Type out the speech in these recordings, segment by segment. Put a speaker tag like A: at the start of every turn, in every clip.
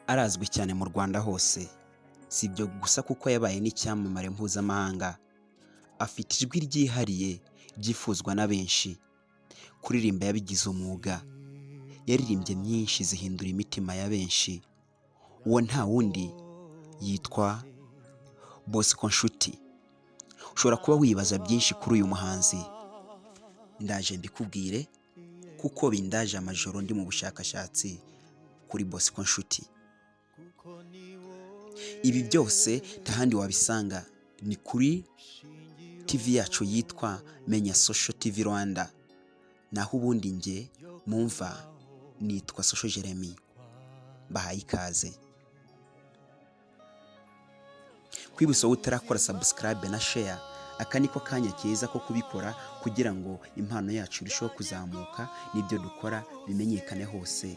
A: Arazwi cyane mu Rwanda hose, si ibyo gusa kuko yabaye n'icyamamare mpuzamahanga, afite ijwi ryihariye ryifuzwa na benshi, kuririmba yabigize umwuga, yaririmbye nyinshi zihindura imitima ya benshi, uwo nta wundi yitwa Bosco Nshuti. Ushobora kuba wibaza byinshi kuri uyu muhanzi, ndaje mbikubwire kuko bindaje amajoro ndi mu bushakashatsi kuri Bosco Nshuti. Ibi byose ntahandi wabisanga ni kuri TV yacu yitwa Menya Social TV Rwanda, naho ubundi njye mumva nitwa Social Jeremy, bahaye ikaze. Kwibutsa utarakora subscribe na share, aka niko kanya keza ko kubikora kugira ngo impano yacu irusheho kuzamuka n'ibyo dukora bimenyekane hose,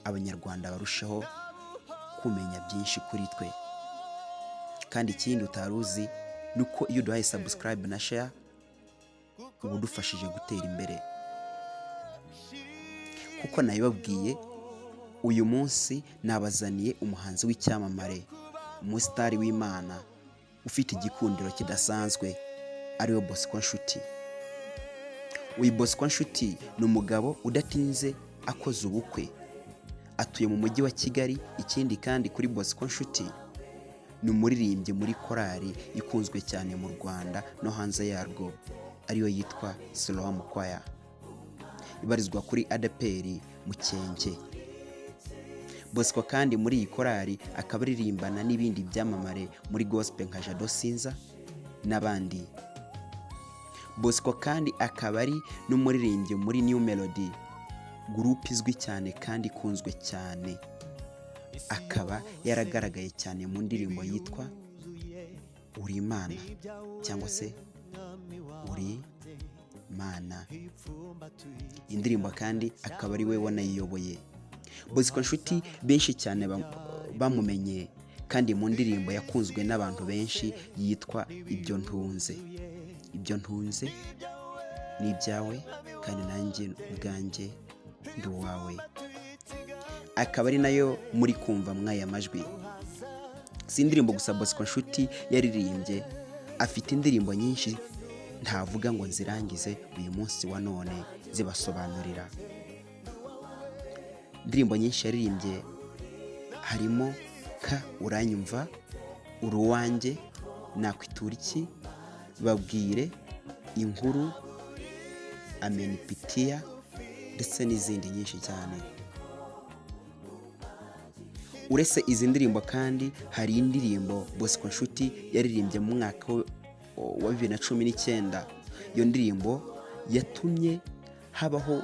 A: abanyarwanda barushaho kumenya byinshi kuri twe. Kandi ikindi utaruzi nuko iyo duhaye subscribe na share uba udufashije gutera imbere. Kuko nabibabwiye, uyu munsi nabazaniye umuhanzi w'icyamamare, umusitari w'Imana ufite igikundiro kidasanzwe, ariwe Bosco Nshuti. Uyu Bosco Nshuti ni umugabo udatinze akoze ubukwe, atuye mu mujyi wa Kigali. Ikindi kandi kuri Bosco Nshuti ni umuririmbyi muri korali ikunzwe cyane mu Rwanda no hanze yarwo, ariyo yitwa Siloam Choir, ibarizwa kuri ADEPR Mukenke. Bosco kandi muri iyi korali akaba aririmbana n'ibindi byamamare muri gospel nka Jado Sinza n'abandi. Bosco kandi akaba ari n'umuririmbyi muri New Melody, groupe izwi cyane kandi ikunzwe cyane. Akaba yaragaragaye cyane mu ndirimbo yitwa Uri Imana cyangwa se Uri Mana. Indirimbo kandi akaba ari we wanayiyoboye. Bosco Nshuti benshi cyane bamumenye kandi mu ndirimbo yakunzwe n'abantu benshi yitwa Ibyo Ntunze. Ibyo ntunze ni ibyawe kandi nanjye ubwanjye ndi uwawe. Akaba ari nayo muri kumva mwaya majwi. Si indirimbo gusa Bosco Nshuti yaririmbye, afite indirimbo nyinshi ntavuga ngo nzirangize uyu munsi wa none zibasobanurira. Indirimbo nyinshi yaririmbye harimo ka Uranyumva, Uri Uwanjye, Nakwitura iki, Babwire, Inkuru, Amenipitia ndetse n'izindi nyinshi cyane. Uretse izi ndirimbo kandi hari indirimbo Bosco Nshuti yaririmbye mu mwaka wa 2019. Iyo ndirimbo yatumye habaho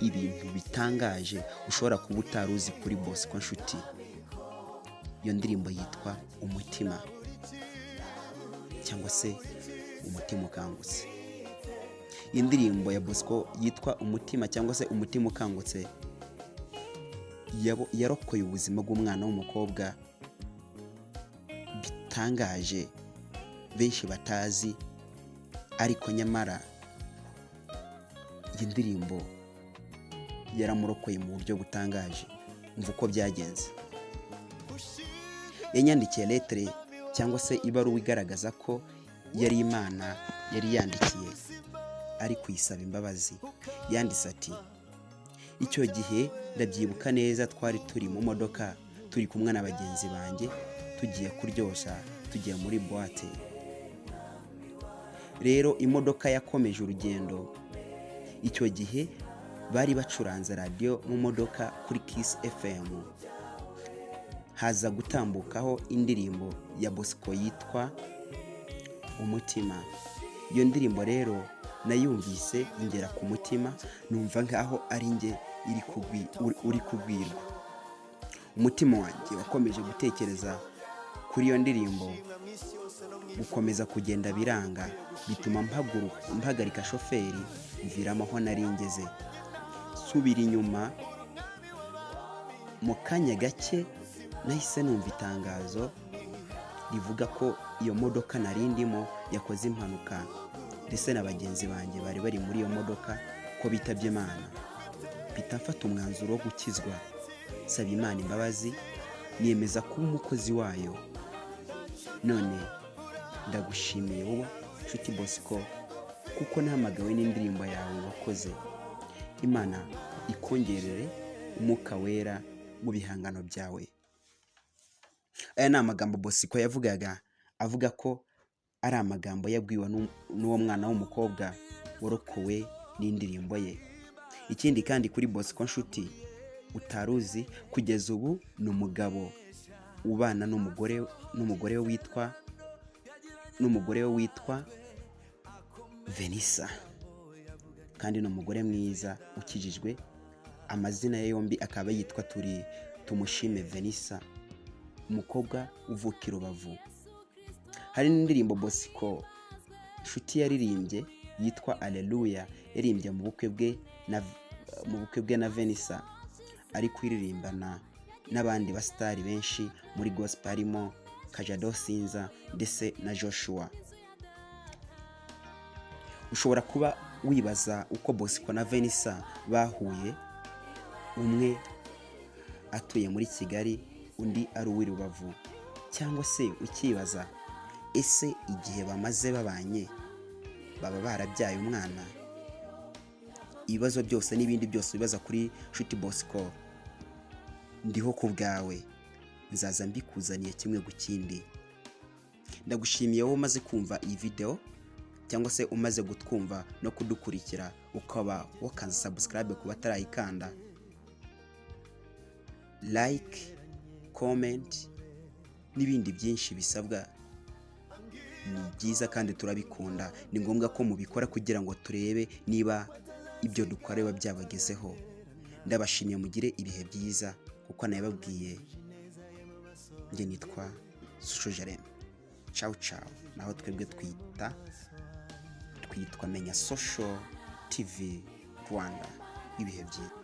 A: ibintu bitangaje ushobora kuba utaruzi kuri Bosco Nshuti. Iyo ndirimbo yitwa Umutima cyangwa se Umutima Ukangutse. Iyi ndirimbo ya Bosco yitwa Umutima cyangwa se Umutima Ukangutse yarokoye ubuzima bw'umwana w'umukobwa bitangaje benshi batazi, ariko nyamara iyi ndirimbo yaramurokoye mu buryo butangaje. Umva uko byagenze. Yanyandikiye lettre cyangwa se ibaruwa igaragaza ko yari Imana yari yandikiye ari kuyisaba imbabazi. Yanditse ati: icyo gihe ndabyibuka neza, twari turi mu modoka turi kumwe na bagenzi banjye tugiye kuryoshya, tugiye muri boîte. Rero imodoka yakomeje urugendo. Icyo gihe bari bacuranze radio mu modoka kuri Kiss FM. Haza gutambukaho indirimbo ya Bosco yitwa Umutima. Iyo ndirimbo rero nayumvise ingera ku mutima, numva nkaho ari njye uri kubwirwa. Umutima wanjye wakomeje gutekereza kuri iyo ndirimbo, gukomeza kugenda biranga, bituma mpagarika shoferi mviramo aho nari ngeze, subira inyuma. Mu kanya gake nahise numva itangazo rivuga ko iyo modoka nari ndimo yakoze impanuka, ndetse na bagenzi banjye bari muri iyo modoka ko bitabye Imana. Mpita mfata umwanzuro wo gukizwa, saba Imana imbabazi niyemeza kuba umukozi wayo. None ndagushimiye wowe Nshuti Bosco kuko nahamagawe n'indirimbo yawe wakoze. Imana ikongerere umwuka wera mu bihangano byawe. Aya ni amagambo Bosco yavugaga avuga ko ari amagambo yabwiwe n'uwo mwana w'umukobwa warokowe n'indirimbo ye. Ikindi kandi kuri Bosco Nshuti utaruzi, kugeza ubu ni umugabo ubana n'umugore we witwa Venisa, kandi ni umugore mwiza ukijijwe. Amazina ye yombi akaba yitwa Tumushime Venisa, umukobwa uvuka i Rubavu. Hari n'indirimbo Bosco Nshuti yaririmbye yitwa Alleluia, yaririmbye mu bukwe bwe na Venisa, ari kwiririmbana n'abandi basitari benshi muri gospel harimo Kajado Sinza ndetse na Joshua. Ushobora kuba wibaza uko Bosco na Venisa bahuye, umwe atuye muri Kigali undi ari uw'i Rubavu, cyangwa se ukibaza ese igihe bamaze babanye baba barabyaye umwana? Ibibazo byose n'ibindi byose bibaza kuri Nshuti Bosco ndiho ku bwawe, nzaza mbikuzaniye kimwe ku kindi. Ndagushimiye wowe umaze kumva iyi video cyangwa se umaze gutwumva no kudukurikira, ukaba wakanze subscribe ku batarayikanda. Like, comment n'ibindi byinshi bisabwa ni byiza kandi turabikunda. Ni ngombwa ko mubikora kugira ngo turebe niba ibyo dukora biba byabagezeho. Ndabashimiye, mugire ibihe byiza kuko nababwiye njye nitwa Social Jeremy. Ciao ciao. Naho twebwe twitwa Menya Social TV Rwanda. Ibihe byiza.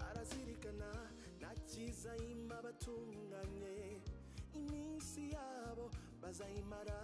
B: Arazirikana nakiza ima batunganye, iminsi yabo bazayimara